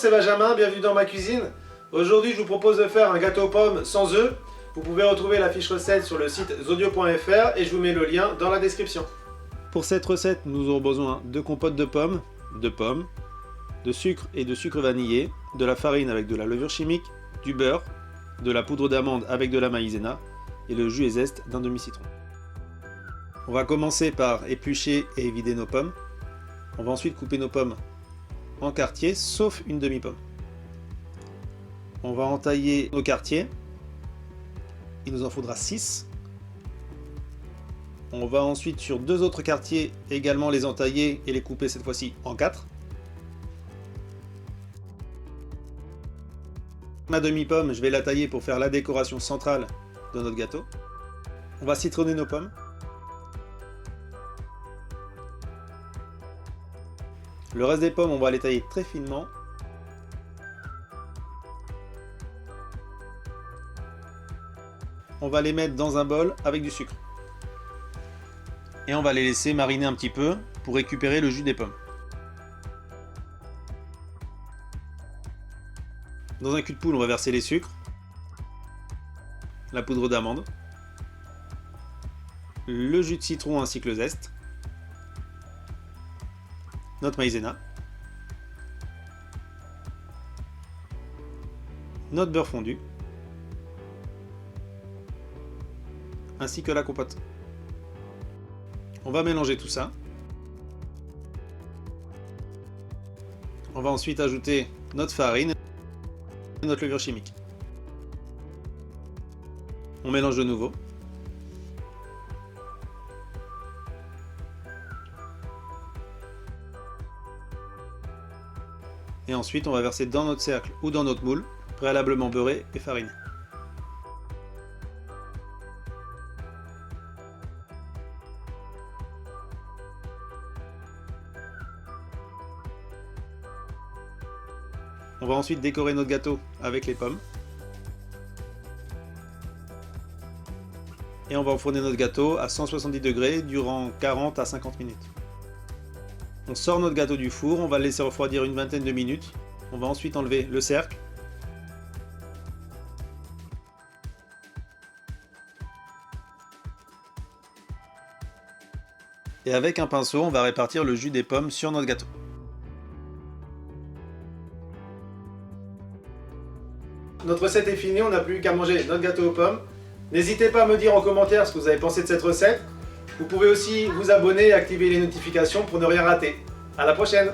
c'est Benjamin, bienvenue dans ma cuisine. Aujourd'hui, je vous propose de faire un gâteau aux pommes sans œufs. Vous pouvez retrouver la fiche recette sur le site zodio.fr et je vous mets le lien dans la description. Pour cette recette, nous aurons besoin de compote de pommes, de sucre et de sucre vanillé, de la farine avec de la levure chimique, du beurre, de la poudre d'amande avec de la maïzena et le jus et zeste d'un demi-citron. On va commencer par éplucher et vider nos pommes. On va ensuite couper nos pommes en quartiers, sauf une demi-pomme. On va entailler nos quartiers. Il nous en faudra 6. On va ensuite sur 2 autres quartiers également les entailler et les couper cette fois-ci en 4. Ma demi-pomme, je vais la tailler pour faire la décoration centrale de notre gâteau. On va citronner nos pommes. Le reste des pommes, on va les tailler très finement. On va les mettre dans un bol avec du sucre. Et on va les laisser mariner un petit peu pour récupérer le jus des pommes. Dans un cul de poule, on va verser les sucres, la poudre d'amande, le jus de citron ainsi que le zeste, notre maïzena, notre beurre fondu, ainsi que la compote. On va mélanger tout ça. On va ensuite ajouter notre farine et notre levure chimique. On mélange de nouveau. Et ensuite, on va verser dans notre cercle ou dans notre moule, préalablement beurré et fariné. On va ensuite décorer notre gâteau avec les pommes. Et on va enfourner notre gâteau à 170 degrés durant 40 à 50 minutes. On sort notre gâteau du four, on va le laisser refroidir une vingtaine de minutes. On va ensuite enlever le cercle. Et avec un pinceau, on va répartir le jus des pommes sur notre gâteau. Notre recette est finie, on n'a plus qu'à manger notre gâteau aux pommes. N'hésitez pas à me dire en commentaire ce que vous avez pensé de cette recette. Vous pouvez aussi vous abonner et activer les notifications pour ne rien rater. À la prochaine!